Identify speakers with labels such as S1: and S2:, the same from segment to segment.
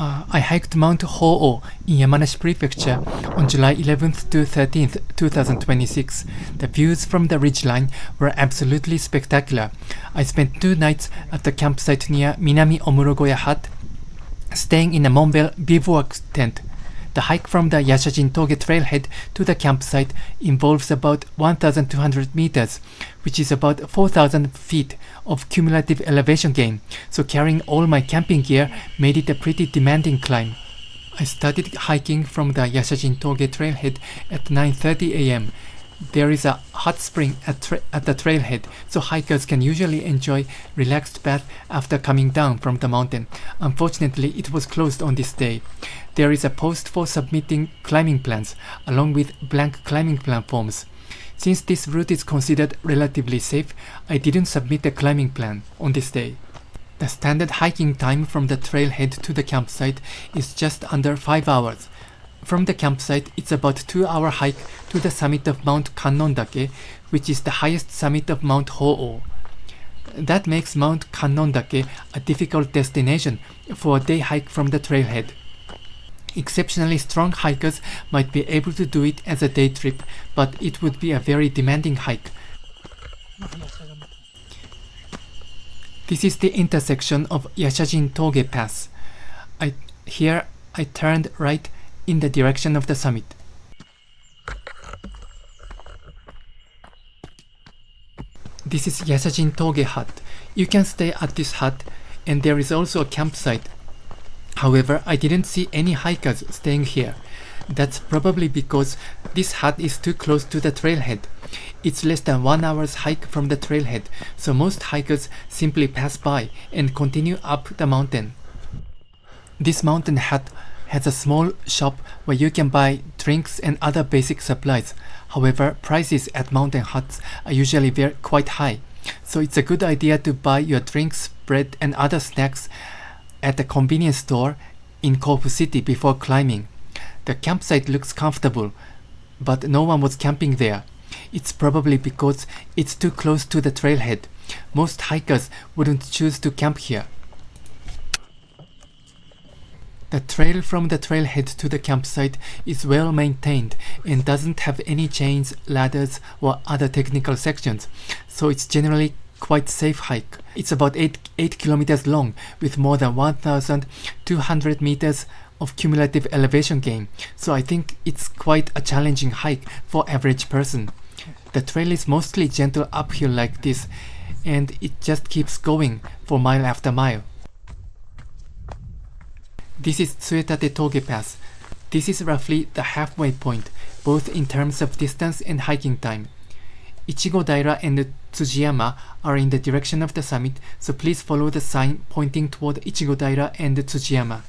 S1: I hiked Mount Hōō in Yamanashi Prefecture on July 11th to 13th, 2026. The views from the ridgeline were absolutely spectacular. I spent 2 nights at the campsite near Minami-Omuro-goya Hut, staying in a Montbell bivouac tent. The hike from the Yashajin-togé trailhead to the campsite involves about 1,200 meters, which is about 4,000 feet of cumulative elevation gain, so carrying all my camping gear made it a pretty demanding climb. I started hiking from the Yashajin-togé trailhead at 9:30 a.m. There is a hot spring at the trailhead, so hikers can usually enjoy relaxed bath after coming down from the mountain. Unfortunately, it was closed on this day. There is a post for submitting climbing plans, along with blank climbing plan forms. Since this route is considered relatively safe, I didn't submit a climbing plan on this day. The standard hiking time from the trailhead to the campsite is just under 5 hours. From the campsite, it's about 2-hour hike to the summit of Mount Kannon-daké, which is the highest summit of Mount Hōō. That makes Mount Kannon-daké a difficult destination for a day hike from the trailhead. Exceptionally strong hikers might be able to do it as a day trip, but it would be a very demanding hike. This is the intersection of Yashajin-togé Pass. Here I turned right in the direction of the summit. This is Yashajin-togé Hut. You can stay at this hut, and there is also a campsite. However, I didn't see any hikers staying here. That's probably because this hut is too close to the trailhead. It's less than 1 hour's hike from the trailhead, so most hikers simply pass by and continue up the mountain. This mountain hut has a small shop where you can buy drinks and other basic supplies. However, prices at mountain huts are usually quite high, so it's a good idea to buy your drinks, bread, and other snacks at a convenience store in Kofu City before climbing. The campsite looks comfortable, but no one was camping there. It's probably because it's too close to the trailhead. Most hikers wouldn't choose to camp here. The trail from the trailhead to the campsite is well maintained and doesn't have any chains, ladders, or other technical sections, so it's generally quite safe hike. It's about 8 kilometers long with more than 1,200 meters of cumulative elevation gain, so I think it's quite a challenging hike for average person. The trail is mostly gentle uphill like this, and it just keeps going for mile after mile. This is Tsuetate-togé Pass. This is roughly the halfway point, both in terms of distance and hiking time. Ichigo-daira and Tsujiyama are in the direction of the summit, so please follow the sign pointing toward Ichigo-daira and Tsujiyama.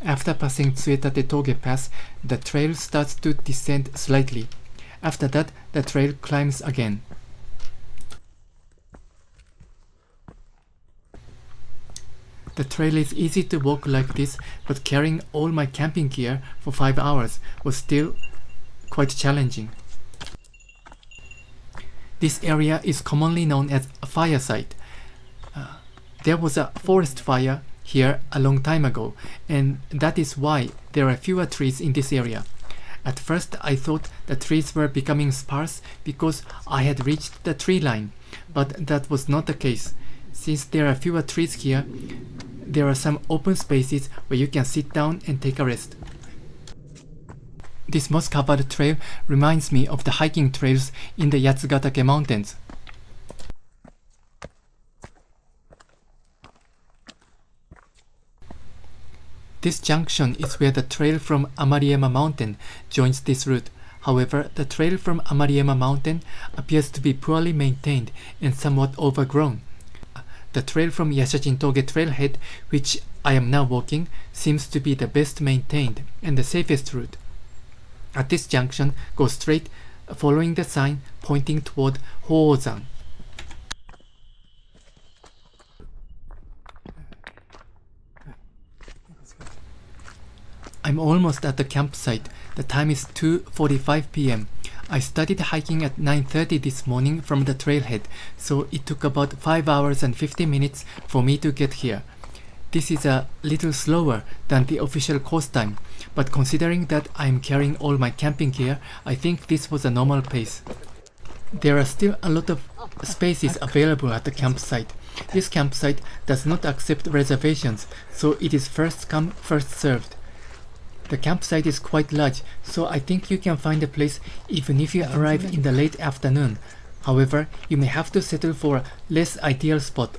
S1: After passing Tsuetate-togé Pass, the trail starts to descend slightly. After that, the trail climbs again. The trail is easy to walk like this, but carrying all my camping gear for 5 hours was still quite challenging. This area is commonly known as a fire site. There was a forest fire here a long time ago, and that is why there are fewer trees in this area. At first I thought the trees were becoming sparse because I had reached the tree line, but that was not the case. Since there are fewer trees here, there are some open spaces where you can sit down and take a rest. This moss-covered trail reminds me of the hiking trails in the Yatsugatake Mountains. This junction is where the trail from Amariyama Mountain joins this route. However, the trail from Amariyama Mountain appears to be poorly maintained and somewhat overgrown. The trail from Yashajin-togé trailhead, which I am now walking, seems to be the best maintained and the safest route. At this junction, go straight, following the sign pointing toward Hōō-zan. I'm almost at the campsite. The time is 2:45 p.m. I started hiking at 9:30 this morning from the trailhead, so it took about 5 hours and 50 minutes for me to get here. This is a little slower than the official course time, but considering that I'm carrying all my camping gear, I think this was a normal pace. There are still a lot of spaces available at the campsite. This campsite does not accept reservations, so it is first come, first served. The campsite is quite large, so I think you can find a place even if you arrive in the late afternoon. However, you may have to settle for a less ideal spot,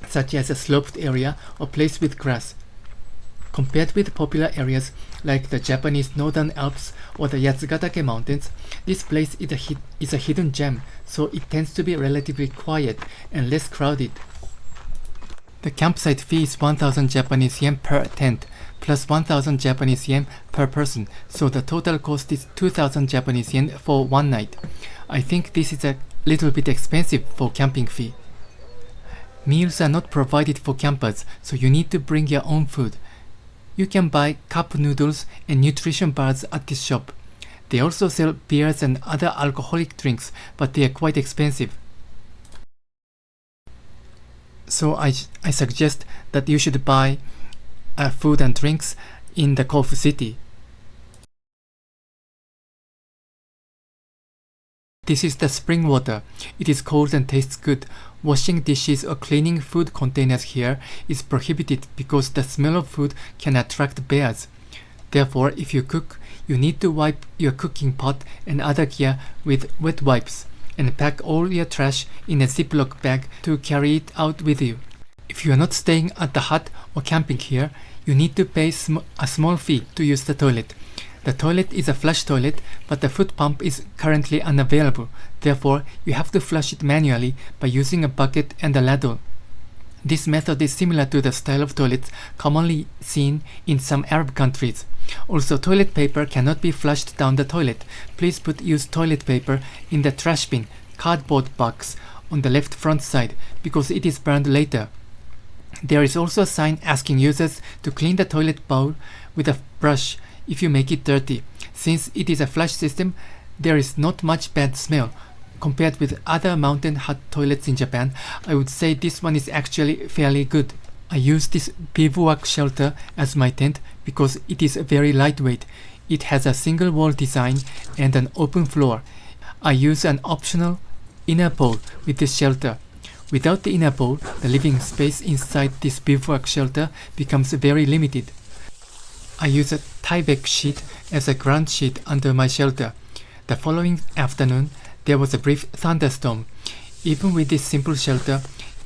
S1: such as a sloped area or place with grass. Compared with popular areas like the Japanese Northern Alps or the Yashajin-togé mountains, this place is a hidden gem, so it tends to be relatively quiet and less crowded. The campsite fee is 1,000 Japanese yen per tent, plus 1,000 Japanese yen per person, so the total cost is 2,000 Japanese yen for one night. I think this is a little bit expensive for camping fee. Meals are not provided for campers, so you need to bring your own food. You can buy cup noodles and nutrition bars at this shop. They also sell beers and other alcoholic drinks, but they are quite expensive. So I suggest that you should buy food and drinks in the Kofu city. This is the spring water. It is cold and tastes good. Washing dishes or cleaning food containers here is prohibited because the smell of food can attract bears. Therefore, if you cook, you need to wipe your cooking pot and other gear with wet wipes and pack all your trash in a Ziploc bag to carry it out with you. If you are not staying at the hut or camping here, you need to pay a small fee to use the toilet. The toilet is a flush toilet, but the foot pump is currently unavailable. Therefore, you have to flush it manually by using a bucket and a ladle. This method is similar to the style of toilets commonly seen in some Arab countries. Also, toilet paper cannot be flushed down the toilet. Please put used toilet paper in the trash bin, cardboard box on the left front side, because it is burned later. There is also a sign asking users to clean the toilet bowl with a brush if you make it dirty. Since it is a flush system, there is not much bad smell. Compared with other mountain hut toilets in Japan, I would say this one is actually fairly good. I use this bivouac shelter as my tent because it is very lightweight. It has a single wall design and an open floor. I use an optional inner pole with this shelter. Without the inner pole, the living space inside this bivouac shelter becomes very limited. I use a Tyvek sheet as a ground sheet under my shelter. The following afternoon, there was a brief thunderstorm. Even with this simple shelter,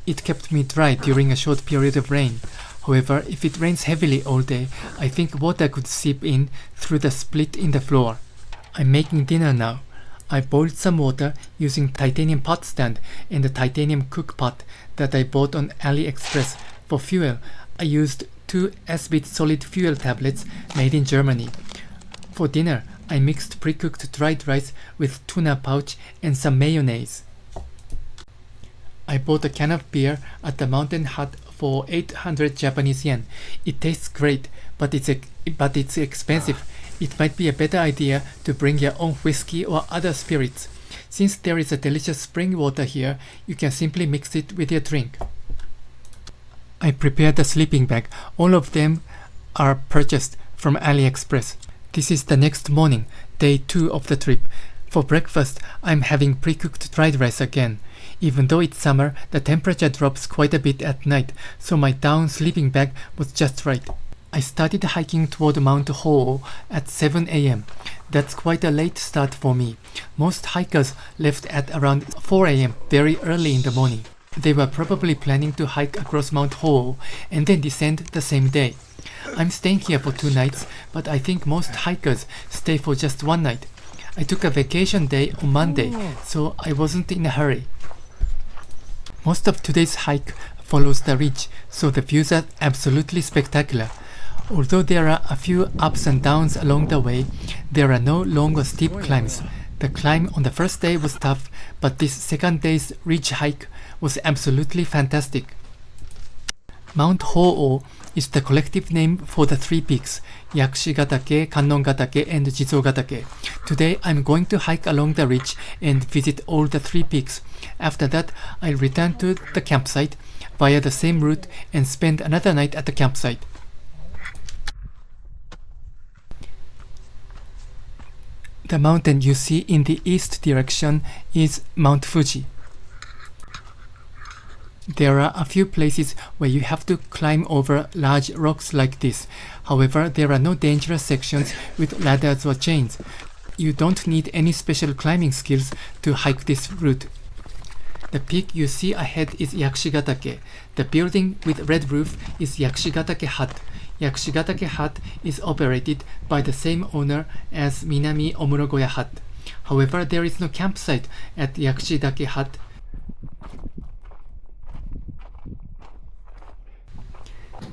S1: it kept me dry during a short period of rain. However, if it rains heavily all day, I think water could seep in through the split in the floor. I'm making dinner now. I boiled some water using titanium pot stand and a titanium cook pot that I bought on AliExpress. For fuel, I used 2 S-bit solid fuel tablets made in Germany. For dinner, I mixed pre-cooked dried rice with tuna pouch and some mayonnaise. I bought a can of beer at the mountain hut for 800 Japanese yen. It tastes great, but it's expensive. It might be a better idea to bring your own whiskey or other spirits. Since there is a delicious spring water here, you can simply mix it with your drink. I prepared a sleeping bag. All of them are purchased from AliExpress. This is the next morning, day 2 of the trip. For breakfast, I'm having pre-cooked dried rice again. Even though it's summer, the temperature drops quite a bit at night, so my down sleeping bag was just right. I started hiking toward Mount Hōō at 7 a.m. That's quite a late start for me. Most hikers left at around 4 a.m. very early in the morning. They were probably planning to hike across Mount Hōō and then descend the same day. I'm staying here for 2 nights, but I think most hikers stay for just 1 night. I took a vacation day on Monday, so I wasn't in a hurry. Most of today's hike follows the ridge, so the views are absolutely spectacular. Although there are a few ups and downs along the way, there are no long or steep climbs. The climb on the first day was tough, but this second day's ridge hike was absolutely fantastic. Mount Hōō is the collective name for the three peaks, Yakushi-gataké, Kannon-gataké, and Jizō-gataké. Today I'm going to hike along the ridge and visit all the three peaks. After that, I'll return to the campsite via the same route and spend another night at the campsite. The mountain you see in the east direction is Mount Fuji. There are a few places where you have to climb over large rocks like this. However, there are no dangerous sections with ladders or chains. You don't need any special climbing skills to hike this route. The peak you see ahead is Yakushi-gataké. The building with red roof is Yakushi-gataké Hut. Yakushi-gataké Hut is operated by the same owner as Minami-Omuro-goya Hut. However, there is no campsite at Yakushi-daké Hut.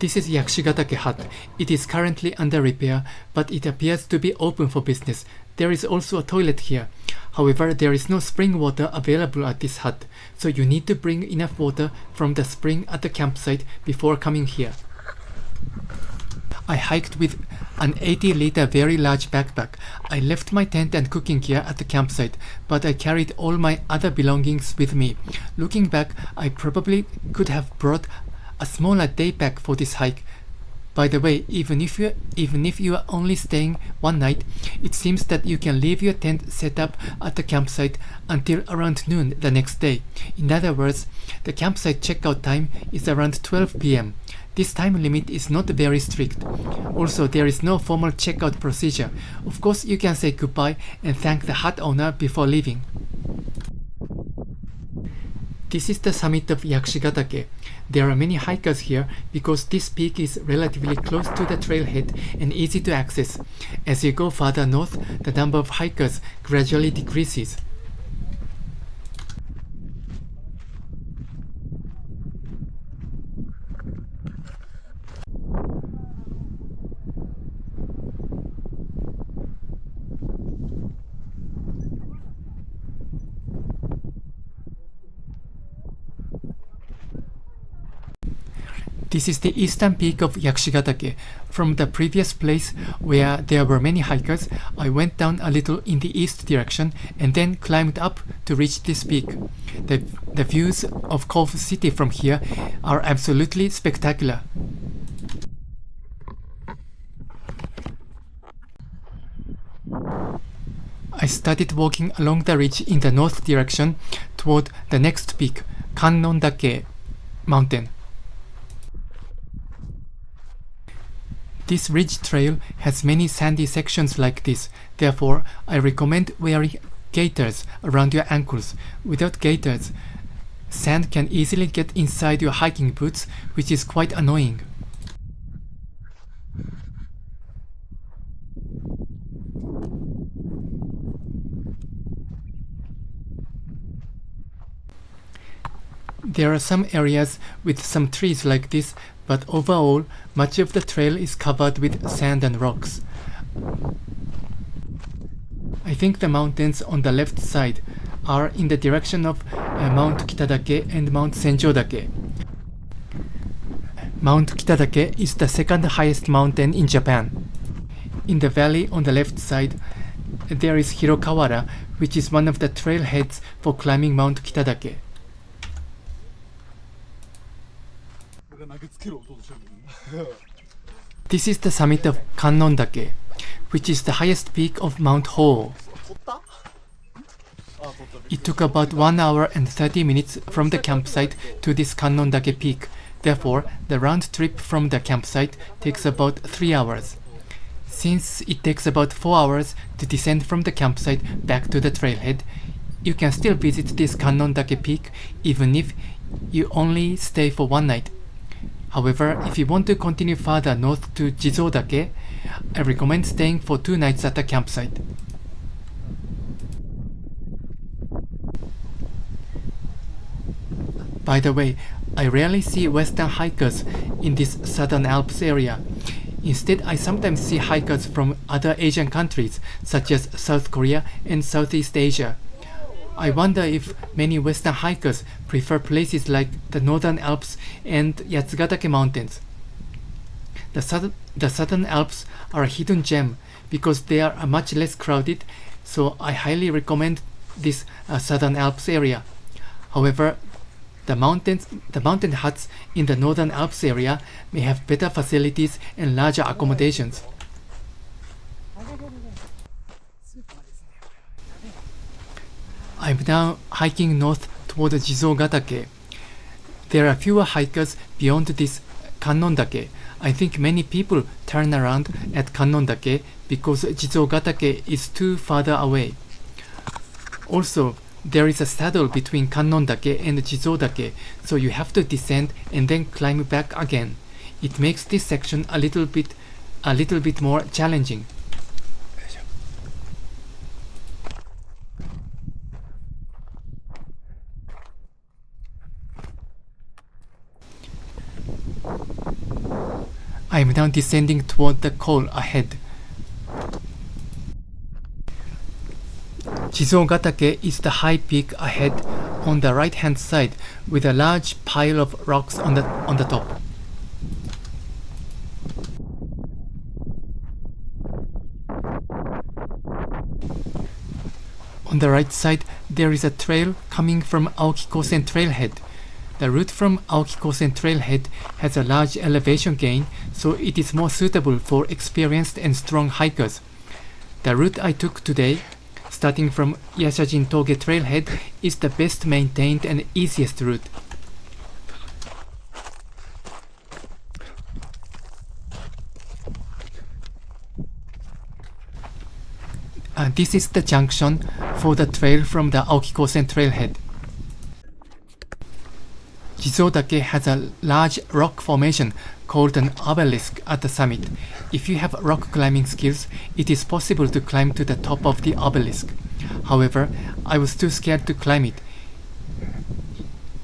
S1: This is Yakushi-gataké Hut. It is currently under repair, but it appears to be open for business. There is also a toilet here. However, there is no spring water available at this hut, so you need to bring enough water from the spring at the campsite before coming here. I hiked with an 80-liter very large backpack. I left my tent and cooking gear at the campsite, but I carried all my other belongings with me. Looking back, I probably could have brought a smaller day pack for this hike. By the way, even if you are only staying one night, it seems that you can leave your tent set up at the campsite until around noon the next day. In other words, the campsite checkout time is around 12 p.m. This time limit is not very strict. Also, there is no formal checkout procedure. Of course, you can say goodbye and thank the hut owner before leaving. This is the summit of Yakushi-gataké. There are many hikers here because this peak is relatively close to the trailhead and easy to access. As you go further north, the number of hikers gradually decreases. This is the eastern peak of Yakushi-gataké. From the previous place where there were many hikers, I went down a little in the east direction and then climbed up to reach this peak. The views of Cove City from here are absolutely spectacular. I started walking along the ridge in the north direction toward the next peak, Kannon-daké mountain. This ridge trail has many sandy sections like this. Therefore, I recommend wearing gaiters around your ankles. Without gaiters, sand can easily get inside your hiking boots, which is quite annoying. There are some areas with some trees like this, but overall, much of the trail is covered with sand and rocks. I think the mountains on the left side are in the direction of Mount Kita-daké and Mount Senjō-daké. Mount Kita-daké is the second highest mountain in Japan. In the valley on the left side, there is Hirokawara, which is one of the trailheads for climbing Mount Kita-daké. This is the summit of Kannon-daké, which is the highest peak of Mount Hōō. It took about 1 hour and 30 minutes from the campsite to this Kannon-daké peak. Therefore, the round trip from the campsite takes about 3 hours. Since it takes about 4 hours to descend from the campsite back to the trailhead, you can still visit this Kannon-daké peak even if you only stay for one night. However, if you want to continue further north to Jizō-daké, I recommend staying for 2 nights at the campsite. By the way, I rarely see Western hikers in this southern Alps area. Instead, I sometimes see hikers from other Asian countries, such as South Korea and Southeast Asia. I wonder if many Western hikers prefer places like the Northern Alps and Yashajin-togé mountains. The Southern Alps are a hidden gem because they are much less crowded, so I highly recommend this Southern Alps area. However, the mountain huts in the Northern Alps area may have better facilities and larger accommodations. I'm now hiking north toward Jizō-gataké. There are fewer hikers beyond this Kannon-daké. I think many people turn around at Kannon-daké because Jizō-gataké is too farther away. Also, there is a saddle between Kannon-daké and Jizō-daké, so you have to descend and then climb back again. It makes this section a little bit more challenging. I am now descending toward the col ahead. Jizō-gataké is the high peak ahead on the right hand side with a large pile of rocks on the top. On the right side there is a trail coming from Aokikosen trailhead. The route from Aokikosen trailhead has a large elevation gain, so it is more suitable for experienced and strong hikers. The route I took today, starting from Yashajin-togé trailhead, is the best maintained and easiest route. This is the junction for the trail from the Aokikosen trailhead. Jizō-daké has a large rock formation called an obelisk at the summit. If you have rock climbing skills, it is possible to climb to the top of the obelisk. However, I was too scared to climb it.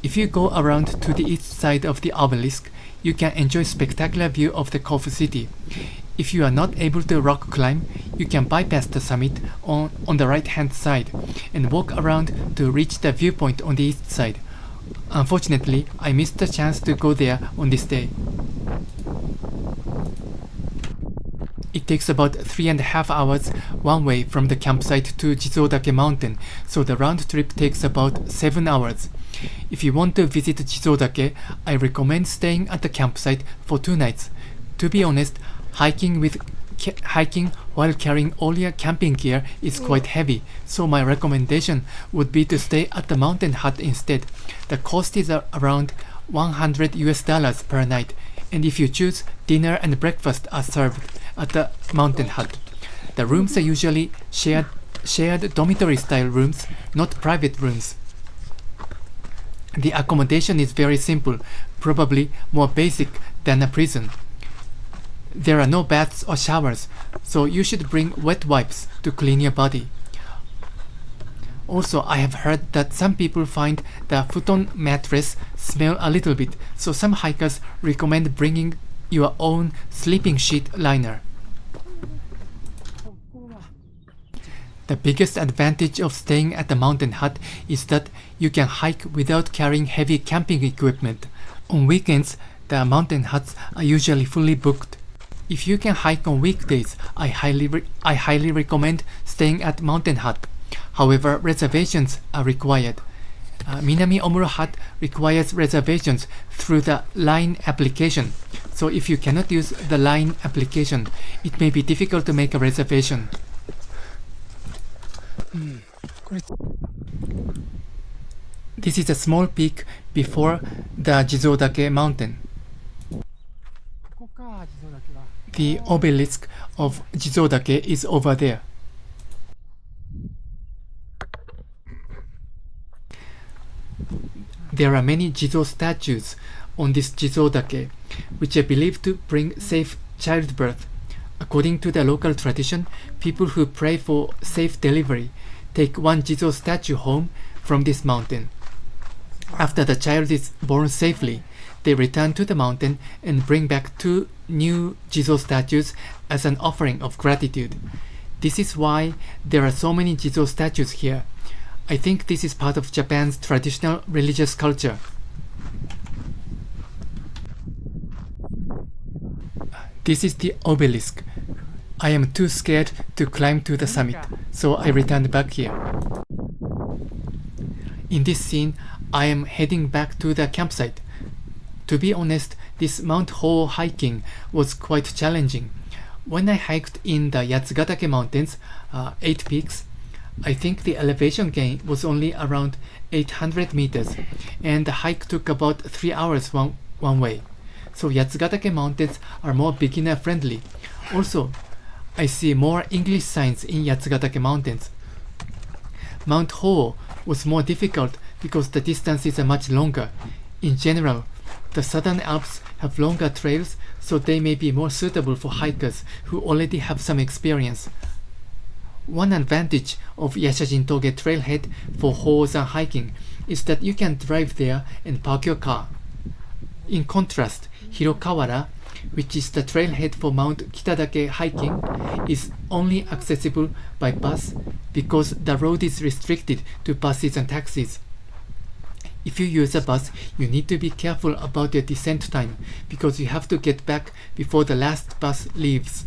S1: If you go around to the east side of the obelisk, you can enjoy spectacular view of the Kofu city. If you are not able to rock climb, you can bypass the summit on the right hand side and walk around to reach the viewpoint on the east side. Unfortunately, I missed the chance to go there on this day. It takes about 3.5 hours one way from the campsite to Jizō-daké mountain, so the round trip takes about 7 hours. If you want to visit Jizō-daké, I recommend staying at the campsite for 2 nights. To be honest, hiking while carrying all your camping gear is quite heavy, so my recommendation would be to stay at the mountain hut instead. The cost is around $100 per night, and if you choose, dinner and breakfast are served at the mountain hut. The rooms are usually shared dormitory style rooms, not private rooms. The accommodation is very simple, probably more basic than a prison. There are no baths or showers, so you should bring wet wipes to clean your body. Also, I have heard that some people find the futon mattress smell a little bit, so some hikers recommend bringing your own sleeping sheet liner. The biggest advantage of staying at the mountain hut is that you can hike without carrying heavy camping equipment. On weekends, the mountain huts are usually fully booked. If you can hike on weekdays, I highly recommend staying at mountain hut. However, reservations are required. Minami-Omuro Hut requires reservations through the LINE application. So if you cannot use the LINE application, it may be difficult to make a reservation. This is a small peak before the Jizō-daké mountain. The obelisk of Jizō-daké is over there. There are many Jizō statues on this Jizō-daké, which are believed to bring safe childbirth. According to the local tradition, people who pray for safe delivery take one Jizō statue home from this mountain. After the child is born safely, they return to the mountain and bring back 2 new Jizō statues as an offering of gratitude. This is why there are so many Jizō statues here. I think this is part of Japan's traditional religious culture. This is the obelisk. I am too scared to climb to the summit, so I returned back here. In this scene, I am heading back to the campsite. To be honest, this Mount Hōō hiking was quite challenging. When I hiked in the Yatsugatake mountains, 8 peaks, I think the elevation gain was only around 800 meters, and the hike took about 3 hours one way. So Yatsugatake mountains are more beginner friendly. Also, I see more English signs in Yatsugatake mountains. Mount Hōō was more difficult because the distance is much longer. In general, the southern Alps have longer trails, so they may be more suitable for hikers who already have some experience. One advantage of Yashajin-togé trailhead for Hōō-zan hiking is that you can drive there and park your car. In contrast, Hirokawara, which is the trailhead for Mount Kita-dake hiking, is only accessible by bus because the road is restricted to buses and taxis. If you use a bus, you need to be careful about your descent time because you have to get back before the last bus leaves.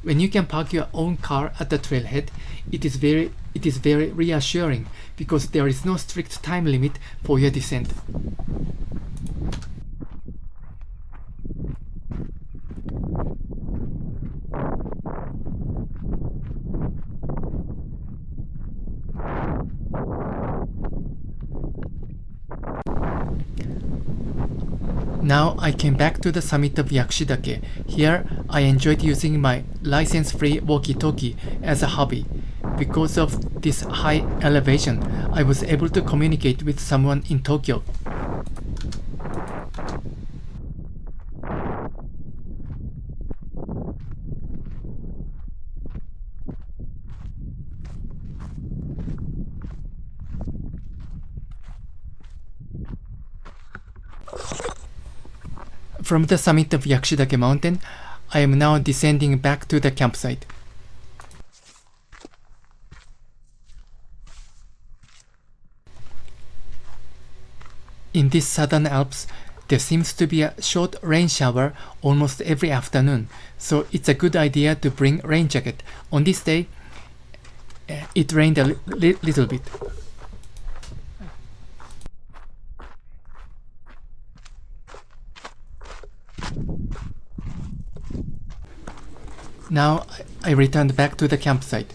S1: When you can park your own car at the trailhead, it is very reassuring because there is no strict time limit for your descent. Now I came back to the summit of Yakushi-daké. Here I enjoyed using my license-free walkie-talkie as a hobby. Because of this high elevation, I was able to communicate with someone in Tokyo. From the summit of Yakushi-daké mountain, I am now descending back to the campsite. In this southern Alps, there seems to be a short rain shower almost every afternoon, so it's a good idea to bring rain jacket. On this day, it rained a little bit. Now I returned back to the campsite.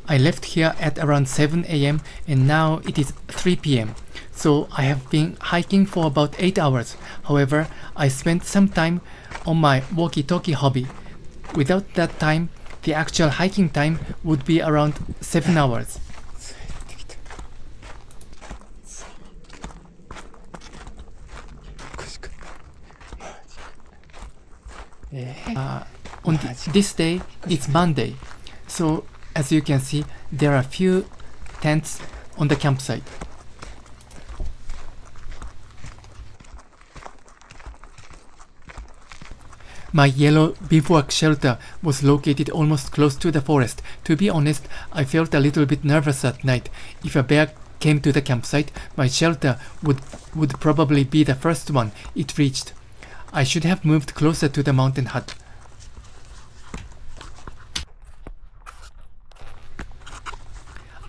S1: I left here at around 7 AM and now it is 3 PM. So I have been hiking for about 8 hours. However, I spent some time on my walkie-talkie hobby. Without that time, the actual hiking time would be around 7 hours. On this day, it's Monday, so as you can see, there are few tents on the campsite. My yellow bivouac shelter was located almost close to the forest. To be honest, I felt a little bit nervous at night. If a bear came to the campsite, my shelter would probably be the first one it reached. I should have moved closer to the mountain hut.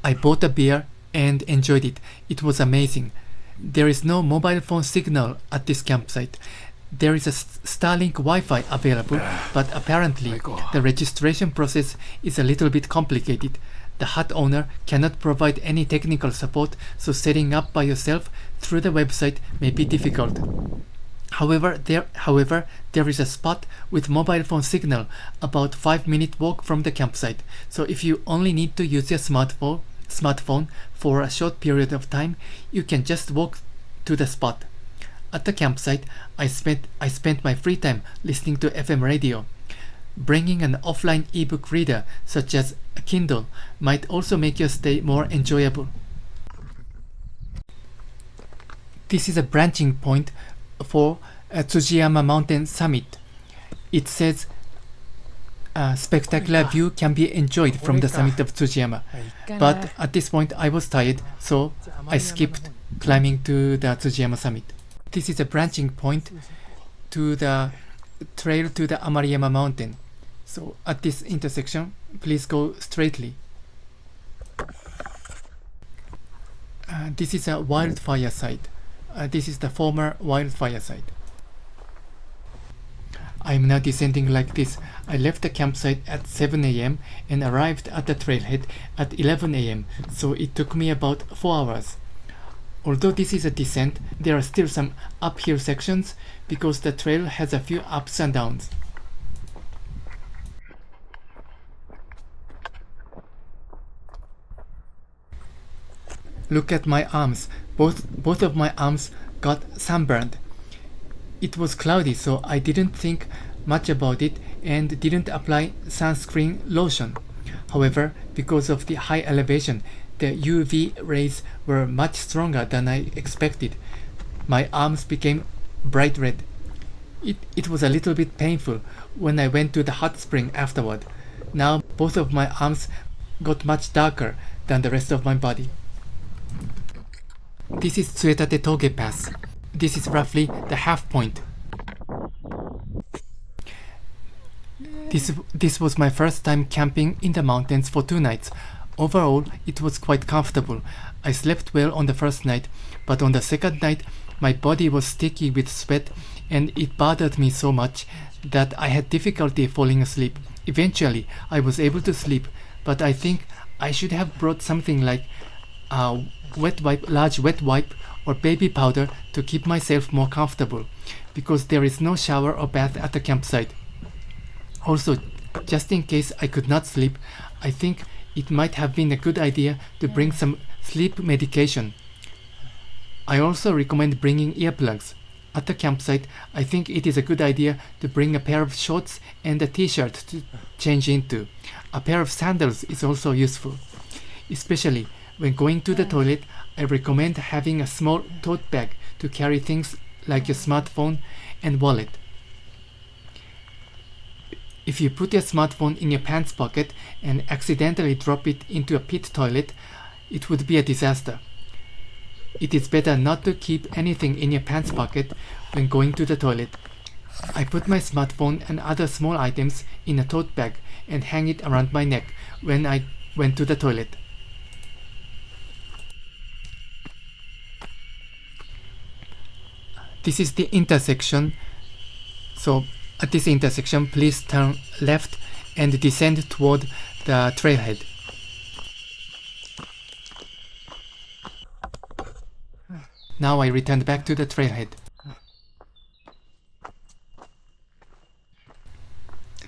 S1: I bought a beer and enjoyed it. It was amazing. There is no mobile phone signal at this campsite. There is a Starlink Wi-Fi available, but apparently the registration process is a little bit complicated. The hut owner cannot provide any technical support, so setting up by yourself through the website may be difficult. However, there is a spot with mobile phone signal about 5-minute walk from the campsite. So if you only need to use your smartphone for a short period of time, you can just walk to the spot. At the campsite, I spent my free time listening to FM radio. Bringing an offline ebook reader such as a Kindle might also make your stay more enjoyable. This is a branching point for Tsujiyama Mountain Summit. It says A spectacular view can be enjoyed from the summit of Tsujiyama, but at this point I was tired, so I skipped climbing to the Tsujiyama summit. This is a branching point to the trail to the Amariyama mountain. So at this intersection, please go straightly. This is a wildfire site. This is the former wildfire site. I am now descending like this. I left the campsite at 7 a.m. and arrived at the trailhead at 11 a.m. so it took me about 4 hours. Although this is a descent, there are still some uphill sections because the trail has a few ups and downs. Look at my arms. Both of my arms got sunburned. It was cloudy, so I didn't think much about it and didn't apply sunscreen lotion. However, because of the high elevation, the UV rays were much stronger than I expected. My arms became bright red. It was a little bit painful when I went to the hot spring afterward. Now both of my arms got much darker than the rest of my body. This is Tsuetate-toge Pass. This is roughly the half point. This was my first time camping in the mountains for 2 nights. Overall, it was quite comfortable. I slept well on the first night, but on the second night, my body was sticky with sweat and it bothered me so much that I had difficulty falling asleep. Eventually, I was able to sleep, but I think I should have brought something like a large wet wipe or baby powder to keep myself more comfortable, because there is no shower or bath at the campsite. Also, just in case I could not sleep, I think it might have been a good idea to bring some sleep medication. I also recommend bringing earplugs. At the campsite, I think it is a good idea to bring a pair of shorts and a t-shirt to change into. A pair of sandals is also useful. Especially when going to the toilet, I recommend having a small tote bag to carry things like your smartphone and wallet. If you put your smartphone in your pants pocket and accidentally drop it into a pit toilet, it would be a disaster. It is better not to keep anything in your pants pocket when going to the toilet. I put my smartphone and other small items in a tote bag and hang it around my neck when I went to the toilet. This is the intersection, so at this intersection please turn left and descend toward the trailhead. Now I returned back to the trailhead.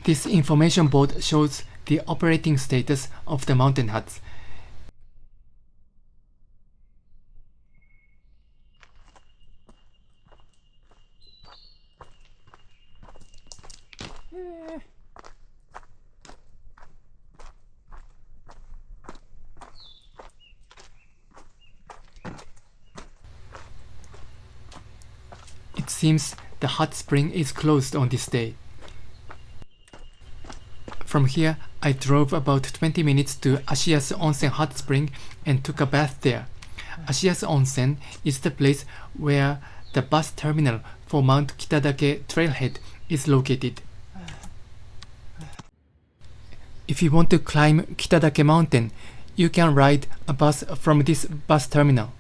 S1: This information board shows the operating status of the mountain huts. It seems the hot spring is closed on this day. From here, I drove about 20 minutes to Ashiyasu Onsen hot spring and took a bath there. Ashiyasu Onsen is the place where the bus terminal for Mount Kitadake trailhead is located. If you want to climb Kitadake mountain, you can ride a bus from this bus terminal.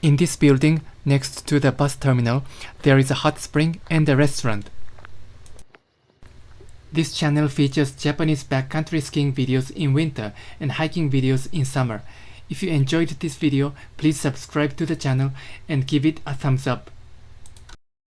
S1: In this building, next to the bus terminal, there is a hot spring and a restaurant. This channel features Japanese backcountry skiing videos in winter and hiking videos in summer. If you enjoyed this video, please subscribe to the channel and give it a thumbs up.